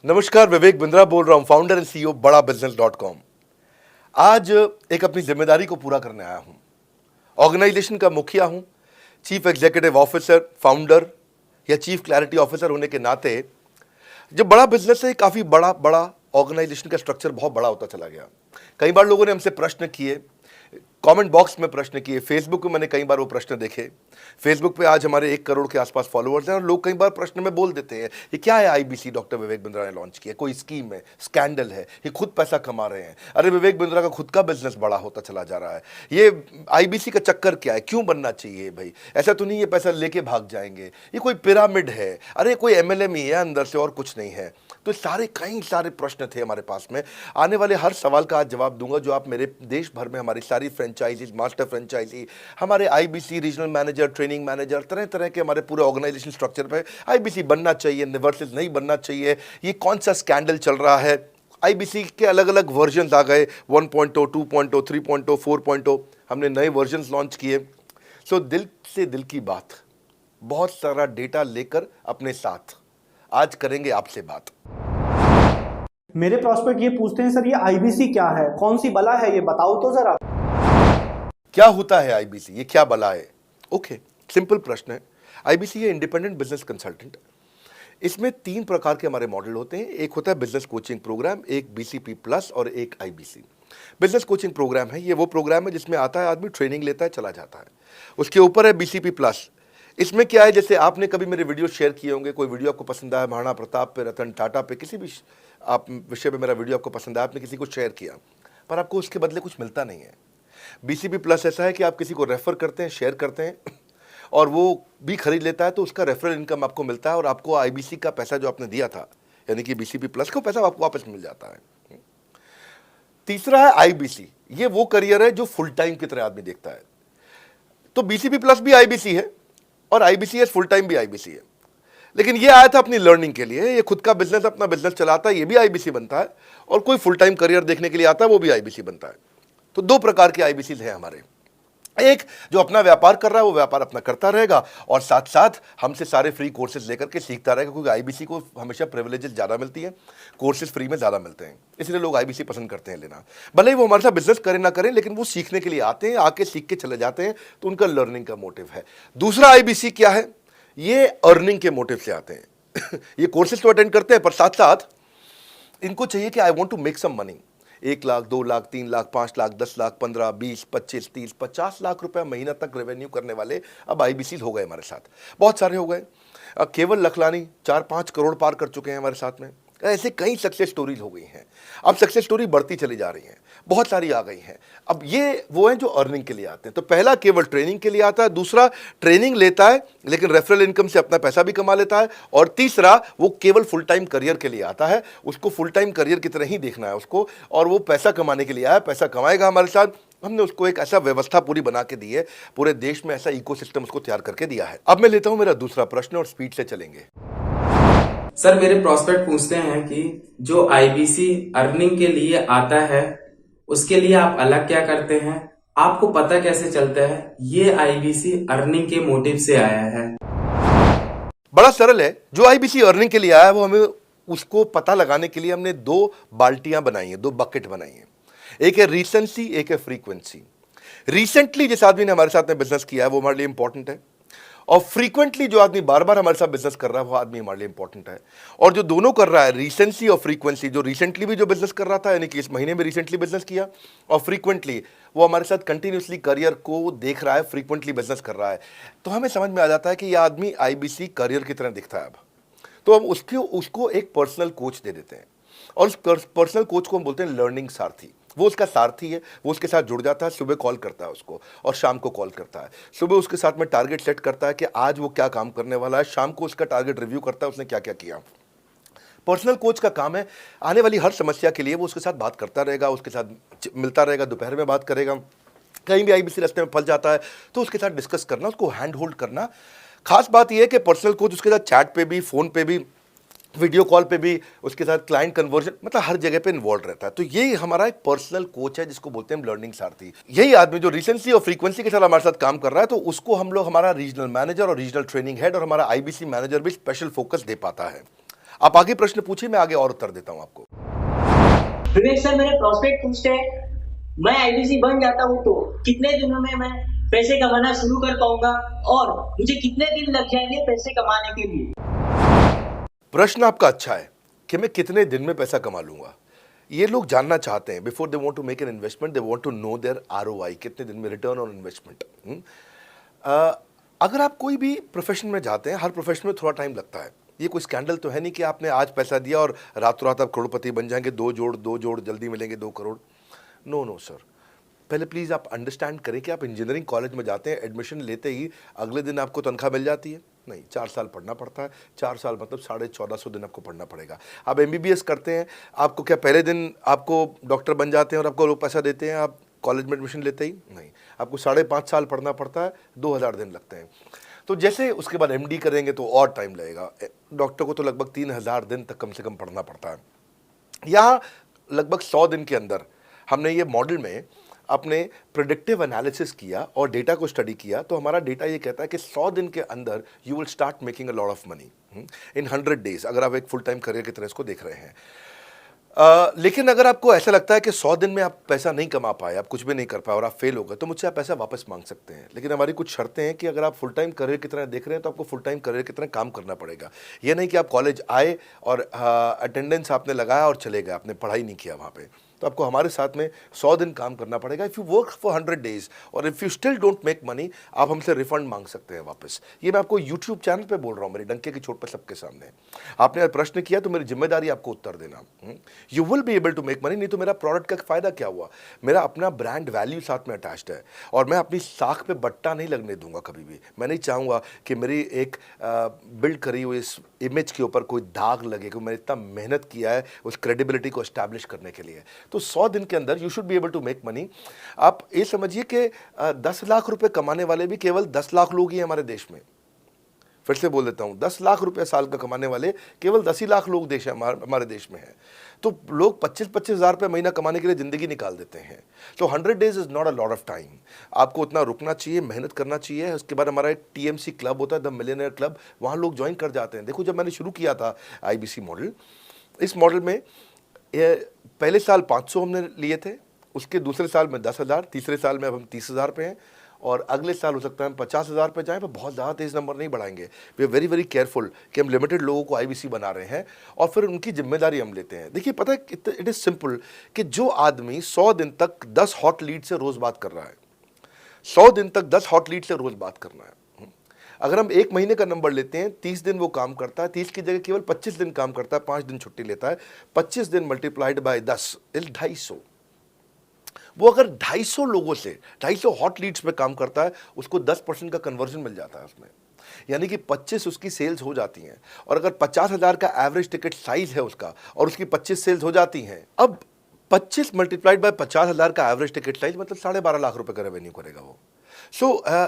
नमस्कार, विवेक बिंद्रा बोल रहा हूं, फाउंडर एंड सीईओ बड़ा बिजनेस.com। आज एक अपनी जिम्मेदारी को पूरा करने आया हूं। ऑर्गेनाइजेशन का मुखिया हूं, चीफ एग्जीक्यूटिव ऑफिसर, फाउंडर या चीफ क्लैरिटी ऑफिसर होने के नाते जब बड़ा बिजनेस है, काफी बड़ा बड़ा ऑर्गेनाइजेशन का स्ट्रक्चर बहुत बड़ा होता चला गया। कई बार लोगों ने हमसे प्रश्न किए, कमेंट बॉक्स में प्रश्न किए, फेसबुक पे मैंने कई बार वो प्रश्न देखे। फेसबुक पे आज हमारे 1 करोड़ के आसपास फॉलोअर्स हैं और लोग कई बार प्रश्न में बोल देते हैं, ये क्या है आईबीसी डॉक्टर विवेक बिंद्रा ने लॉन्च किया, कोई स्कीम है, स्कैंडल है, ये खुद पैसा कमा रहे हैं। अरे विवेक बिंद्रा का खुद का बिजनेस बड़ा होता चला जा रहा है, ये आईबीसी का चक्कर क्या है, क्यों बनना चाहिए भाई, ऐसा तो नहीं ये पैसा लेके भाग जाएंगे, ये कोई पिरामिड है, अरे कोई एमएलएम ही है अंदर से और कुछ नहीं है। तो कई सारे प्रश्न थे हमारे पास में। आने वाले हर सवाल का आज जवाब दूंगा जो आप मेरे देश भर में हमारी सारी फ्रेंचाइजीज, मास्टर फ्रेंचाइजी, हमारे IBC regional manager, training manager, तरह तरह के हमारे पूरे ऑर्गेनाइजेशन स्ट्रक्चर पे आईबीसी बनना चाहिए वर्सेस नहीं बनना चाहिए, ये कौन सा स्कैंडल चल रहा है। आईबीसी के अलग अलग वर्जन आ गए, 1.0, 2.0, 3.0, 4.0, हमने नए वर्जन लॉन्च किए। सो दिल से दिल की बात, बहुत सारा डेटा लेकर अपने साथ आज करेंगे आपसे बात। मेरे प्रॉस्पेक्ट ये पूछते हैं, सर ये आईबीसी क्या है, कौन सी बला है, ये बताओ तो जरा। क्या होता है आईबीसी, ये क्या बला है? ओके, सिंपल प्रश्न है। आईबीसी है इंडिपेंडेंट बिजनेस कंसल्टेंट। इसमें 3 प्रकार के हमारे मॉडल होते हैं। एक होता है बिजनेस कोचिंग प्रोग्राम, एक बीसीपी प्लस और एक आईबीसी। बिजनेस कोचिंग प्रोग्राम है, ये वो प्रोग्राम है जिसमें आता है आदमी, ट्रेनिंग लेता है, चला जाता है। उसके ऊपर है बीसीपी प्लस। इसमें क्या है, जैसे आपने कभी मेरे वीडियो शेयर किए होंगे, कोई वीडियो आपको पसंद आया, महाराणा प्रताप पे, रतन टाटा पे, किसी भी आप विषय पे मेरा वीडियो आपको पसंद आया, आपने किसी को शेयर किया, पर आपको उसके बदले कुछ मिलता नहीं है। बीसीपी प्लस ऐसा है कि आप किसी को रेफर करते हैं, शेयर करते हैं और वो भी खरीद लेता है, तो उसका रेफरल इनकम आपको मिलता है और आपको आईबीसी का पैसा जो आपने दिया था, यानी कि बीसीपी प्लस का पैसा आपको वापस मिल जाता है। तीसरा है आईबीसी। ये वो करियर है जो फुल टाइम की तरह आदमी देखता है। तो बीसीपी प्लस भी आईबीसी है और आईबीसी फुल टाइम भी आईबीसी है। लेकिन ये आया था अपनी लर्निंग के लिए, ये खुद का बिजनेस, अपना बिजनेस चलाता है, ये भी आईबीसी बनता है, और कोई फुल टाइम करियर देखने के लिए आता है, वो भी आईबीसी बनता है। तो 2 प्रकार के आईबीसी हैं हमारे। एक जो अपना व्यापार कर रहा है वो व्यापार अपना करता रहेगा और साथ साथ हमसे सारे फ्री कोर्सेज लेकर के सीखता रहेगा, क्योंकि आईबीसी को हमेशा प्रिविलेजेस ज़्यादा मिलती है, कोर्सेज फ्री में ज़्यादा मिलते हैं, इसलिए लोग आईबीसी पसंद करते हैं लेना। भले ही वो हमारे साथ बिजनेस करें ना करें, लेकिन वो सीखने के लिए आते हैं, आके सीख के चले जाते हैं, तो उनका लर्निंग का मोटिव है। दूसरा आईबीसी क्या है, ये अर्निंग के मोटिव से आते हैं। ये कोर्सेज तो अटेंड करते हैं, पर साथ साथ इनको चाहिए कि I want to make some money. 1 lakh, 2 lakh, 3 lakh, 5 lakh, 10 lakh, 15, 20, 25, 30, 50 lakh रुपए महीना तक रेवेन्यू करने वाले अब आईबीसी हो गए हमारे साथ, बहुत सारे हो गए। केवल लखलानी 4-5 करोड़ पार कर चुके हैं हमारे साथ में। ऐसे कई सक्सेस स्टोरीज हो गई हैं। अब सक्सेस स्टोरी बढ़ती चली जा रही हैं, बहुत सारी आ गई हैं। अब ये वो हैं जो अर्निंग के लिए आते हैं। तो पहला केवल ट्रेनिंग के लिए आता है, दूसरा ट्रेनिंग लेता है लेकिन रेफरल इनकम से अपना पैसा भी कमा लेता है, और तीसरा वो केवल फुल टाइम करियर के लिए आता है, उसको फुल टाइम करियर की तरह ही देखना है उसको, और वो पैसा कमाने के लिए आया, पैसा कमाएगा हमारे साथ। हमने उसको एक ऐसा व्यवस्था पूरी बना के दी है, पूरे देश में ऐसा इकोसिस्टम उसको तैयार करके दिया है। अब मैं लेता हूं मेरा दूसरा प्रश्न और स्पीड से चलेंगे। सर मेरे प्रॉस्पेक्ट पूछते हैं कि जो आईबीसी अर्निंग के लिए आता है उसके लिए आप अलग क्या करते हैं, आपको पता कैसे चलता है ये आईबीसी अर्निंग के मोटिव से आया है? बड़ा सरल है। जो आईबीसी अर्निंग के लिए आया है वो हमें उसको पता लगाने के लिए हमने 2 बाल्टियां बनाई हैं, 2 बकेट बनाई हैं। एक है रीसेंसी, एक है फ्रीक्वेंसी। रिसेंटली जिस आदमी ने हमारे साथ में बिजनेस किया है वो हमारे लिए इंपॉर्टेंट है, और फ्रीक्वेंटली जो आदमी बार बार हमारे साथ बिजनेस कर रहा है वो आदमी हमारे लिए इंपॉर्टेंट है। और जो दोनों कर रहा है, रिसेंसी और फ्रीक्वेंसी, जो रिसेंटली भी जो बिजनेस कर रहा था, यानी कि इस महीने में रिसेंटली बिजनेस किया, और फ्रीक्वेंटली वो हमारे साथ कंटिन्यूसली करियर को देख रहा है, फ्रीक्वेंटली बिजनेस कर रहा है, तो हमें समझ में आ जाता है कि यह आदमी आईबीसी करियर की तरह दिखता है। अब तो हम उसको एक पर्सनल कोच दे देते हैं, और उस पर्सनल कोच को हम बोलते हैं लर्निंग सारथी। वो उसका सारथी है, वो उसके साथ जुड़ जाता है, सुबह कॉल करता है उसको और शाम को कॉल करता है। सुबह उसके साथ में टारगेट सेट करता है कि आज वो क्या काम करने वाला है, शाम को उसका टारगेट रिव्यू करता है उसने क्या क्या किया। पर्सनल कोच का काम है आने वाली हर समस्या के लिए वो उसके साथ बात करता रहेगा, उसके साथ मिलता रहेगा, दोपहर में बात करेगा, कहीं भी आईबीसी रास्ते में फंस जाता है तो उसके साथ डिस्कस करना, उसको हैंड होल्ड करना। खास बात यह है कि पर्सनल कोच उसके साथ चैट पे भी, फोन पे भी, वीडियो कॉल पे भी, उसके साथ क्लाइंट कन्वर्जन, मतलब हर जगह पे इन्वॉल्व रहता है। तो ये हमारा एक पर्सनल कोच है जिसको बोलते हैं हम लर्निंग सारथी। यही आदमी जो रिसेंसी और फ्रीक्वेंसी के साथ हमारे साथ काम कर रहा है, तो उसको हम लोग, हमारा रीजनल मैनेजर और रीजनल ट्रेनिंग हेड और हमारा आईबीसी मैनेजर भी स्पेशल फोकस दे पाता है। आप आगे प्रश्न पूछिए, मैं आगे और उत्तर देता हूं आपको। विवेक सर, मेरे प्रोस्पेक्ट पूछते हैं, मैं आईबीसी बन जाता हूँ तो कितने दिनों में मैं पैसे कमाना शुरू कर पाऊंगा और मुझे कितने दिन लग जाएंगे पैसे कमाने के लिए? प्रश्न आपका अच्छा है कि मैं कितने दिन में पैसा कमा लूंगा। ये लोग जानना चाहते हैं, before they want to make an investment, they want to know their ROI, कितने दिन में रिटर्न ऑन इन्वेस्टमेंट। अगर आप कोई भी प्रोफेशन में जाते हैं, हर प्रोफेशन में थोड़ा टाइम लगता है। ये कोई स्कैंडल तो है नहीं कि आपने आज पैसा दिया और रातों रात आप करोड़पति बन जाएंगे, दो जोड़ जल्दी मिलेंगे 2 करोड़। नो नो सर, पहले प्लीज़ आप अंडरस्टैंड करें कि आप इंजीनियरिंग कॉलेज में जाते हैं, एडमिशन लेते ही अगले दिन आपको तनख्वाह मिल जाती है? नहीं, 4 साल पढ़ना पड़ता है। 4 साल मतलब 1450 दिन आपको पढ़ना पड़ेगा। आप एमबीबीएस करते हैं, आपको क्या पहले दिन आपको डॉक्टर बन जाते हैं और आपको लोग पैसा देते हैं आप कॉलेज में एडमिशन लेते ही? नहीं, आपको 5.5 साल पढ़ना पड़ता है, 2000 दिन लगते हैं। तो जैसे उसके बाद एमडी करेंगे तो और टाइम लगेगा। डॉक्टर को तो लगभग 3000 दिन तक कम से कम पढ़ना पड़ता है। यहाँ लगभग 100 दिन के अंदर हमने ये मॉडल में अपने प्रिडिक्टिव एनालिसिस किया और डेटा को स्टडी किया, तो हमारा डेटा ये कहता है कि 100 दिन के अंदर you will start making a lot of money in 100 days, अगर आप एक फुल टाइम करियर की तरह इसको देख रहे हैं। लेकिन अगर आपको ऐसा लगता है कि 100 दिन में आप पैसा नहीं कमा पाए, आप कुछ भी नहीं कर पाए और आप फेल हो गए, तो मुझसे आप पैसा वापस मांग सकते हैं। लेकिन हमारी कुछ शर्तें हैं कि अगर आप फुल टाइम करियर की तरह देख रहे हैं तो आपको फुल टाइम करियर की तरह काम करना पड़ेगा। ये नहीं कि आप कॉलेज आए और अटेंडेंस आपने लगाया और चले गए, आपने पढ़ाई नहीं किया वहाँ पे। तो आपको हमारे साथ में 100 दिन काम करना पड़ेगा। If you work for 100 days और if you still don't make money, आप हमसे रिफंड मांग सकते हैं वापस। ये मैं आपको यूट्यूब चैनल पे बोल रहा हूँ, मेरे डंके की चोट पर सबके सामने। आपने प्रश्न किया तो मेरी जिम्मेदारी आपको उत्तर देना। You will be able to make money, नहीं तो मेरा प्रोडक्ट का फ़ायदा क्या हुआ? मेरा अपना ब्रांड वैल्यू साथ में अटैच्ड है और मैं अपनी साख पे बट्टा नहीं लगने दूंगा कभी भी। मैं नहीं चाहूँगा कि मेरी एक बिल्ड करी हुई इस इमेज के ऊपर कोई दाग लगे, क्योंकि मैंने इतना मेहनत किया है उस क्रेडिबिलिटी को एस्टैब्लिश करने के लिए। तो 100 दिन के अंदर you should be able to make money. आप ये समझिए कि 10 लाख रुपए कमाने वाले भी केवल 10 लाख लोग ही हैं हमारे देश में। फिर से बोल देता हूं, 10 लाख रुपए साल का कमाने वाले केवल 10 ही लाख लोग देश हमारे देश में हैं। तो लोग 25-25 हज़ार रुपये महीना कमाने के लिए ज़िंदगी निकाल देते हैं। तो 100 days is not a lot of time. आपको उतना रुकना चाहिए, मेहनत करना चाहिए। उसके बाद हमारा एक टीएमसी क्लब होता है, द मिलियनेयर क्लब, वहाँ लोग ज्वाइन कर जाते हैं। देखो, जब मैंने शुरू किया था आईबीसी मॉडल, इस मॉडल में पहले साल 500 हमने लिए थे, उसके दूसरे साल में 10,000, तीसरे साल में अब हम 30,000 पे हैं और अगले साल हो सकता है हम 50,000 पे जाएं, पर बहुत ज़्यादा तेज़ नंबर नहीं बढ़ाएंगे। We are very very careful कि हम लिमिटेड लोगों को आईबीसी बना रहे हैं और फिर उनकी जिम्मेदारी हम लेते हैं। देखिए, पता है इट इज़ सिंपल कि जो आदमी 100 दिन तक 10 हॉट लीड से रोज़ बात कर रहा है, 100 दिन तक 10 हॉट लीड से रोज़ बात करना है। अगर हम 1 महीने का नंबर लेते हैं, 30 दिन वो काम करता है, 30 की जगह केवल 25 दिन काम करता है, 5 दिन छुट्टी लेता है, 25 दिन मल्टीप्लाइड बाय 10 इज 250। वो अगर 250 लोगों से 250 हॉट लीड्स पे काम करता है, उसको 10% का कन्वर्जन मिल जाता है उसमें, यानी कि 25 उसकी सेल्स हो जाती हैं। और अगर 50,000 का एवरेज टिकट साइज है उसका और उसकी 25 सेल्स हो जाती हैं, अब 25 मल्टीप्लाइड बाय 50,000 का एवरेज टिकट साइज मतलब 12.5 लाख रुपए का रेवेन्यू करेगा वो।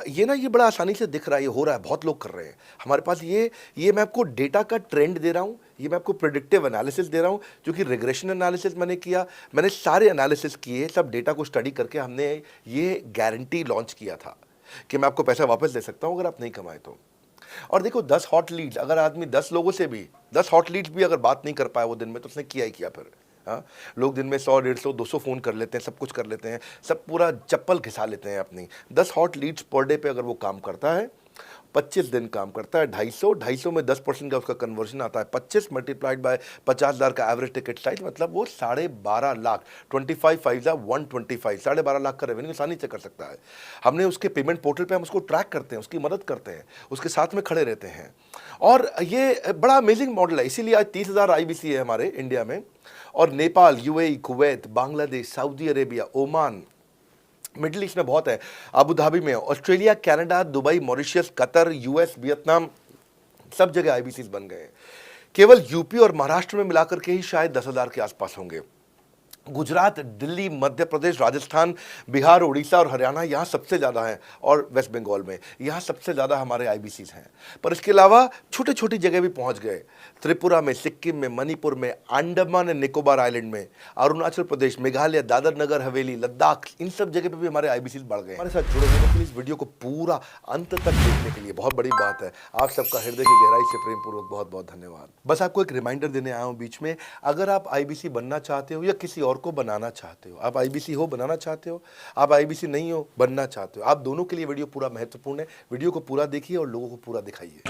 ये बड़ा आसानी से दिख रहा है, ये हो रहा है, बहुत लोग कर रहे हैं हमारे पास। ये मैं आपको डेटा का ट्रेंड दे रहा हूँ, ये मैं आपको प्रेडिक्टिव एनालिसिस दे रहा हूँ, जो कि रिग्रेशन एनालिसिस मैंने किया। मैंने सारे एनालिसिस किए, सब डेटा को स्टडी करके हमने ये गारंटी लॉन्च किया था कि मैं आपको पैसा वापस दे सकता हूँ अगर आप नहीं कमाए तो। और देखो, 10 हॉट लीड्स, अगर आदमी 10 लोगों से भी 10 हॉट लीड्स भी अगर बात नहीं कर पाया वो दिन में, तो उसने किया ही किया फिर। हाँ, लोग दिन में 100, 150, 200 फ़ोन कर लेते हैं, सब कुछ कर लेते हैं, सब पूरा चप्पल घिसा लेते हैं अपनी। 10 हॉट लीड्स पर डे पे अगर वो काम करता है, 25 दिन काम करता है, 250 में 10% का उसका कन्वर्जन आता है, 25 मल्टीप्लाइड बाय 50,000 का एवरेज टिकट साइज, मतलब वो 12.5 लाख, 25 5 125, 12.5 लाख का रेवेन्यू आसानी से कर सकता है। हमने उसके पेमेंट पोर्टल पे हम उसको ट्रैक करते हैं, उसकी मदद करते हैं, उसके साथ में खड़े रहते हैं। और ये बड़ा अमेजिंग मॉडल है, इसीलिए आज 30,000 आईबीसी है हमारे इंडिया में। और Nepal, UAE, Kuwait, Bangladesh, Saudi Arabia, Oman, middle east में बहुत है, अबू धाबी में, Australia, Canada, Dubai, Mauritius, Qatar, US, Vietnam, सब जगह आईबीसीज बन गए हैं। केवल यूपी और महाराष्ट्र में मिलाकर के ही शायद 10,000 के आसपास होंगे। गुजरात, दिल्ली, मध्य प्रदेश, राजस्थान, बिहार, उड़ीसा और हरियाणा, यहाँ सबसे ज़्यादा हैं, और वेस्ट बंगाल में यहाँ सबसे ज़्यादा हमारे आईबीसीज हैं। पर इसके अलावा छोटी छोटी जगह भी पहुँच गए। त्रिपुरा में, सिक्किम में, मणिपुर में, अंडमान एंड निकोबार आइलैंड में, अरुणाचल प्रदेश, मेघालय, दादर नगर हवेली, लद्दाख, इन सब जगह पे भी हमारे आईबीसी बढ़ गए। हमारे साथ जुड़े रहने के लिए, इस वीडियो को पूरा अंत तक देखने के लिए बहुत बड़ी बात है। आप सबका हृदय की गहराई से प्रेम पूर्वक बहुत बहुत धन्यवाद। बस आपको एक रिमाइंडर देने आया हूँ बीच में, अगर आप आईबीसी बनना चाहते हो या किसी और को बनाना चाहते हो, आप आईबीसी हो बनाना चाहते हो, आप आईबीसी नहीं हो बनना चाहते हो, आप दोनों के लिए वीडियो पूरा महत्वपूर्ण है। वीडियो को पूरा देखिए और लोगों को पूरा दिखाइए।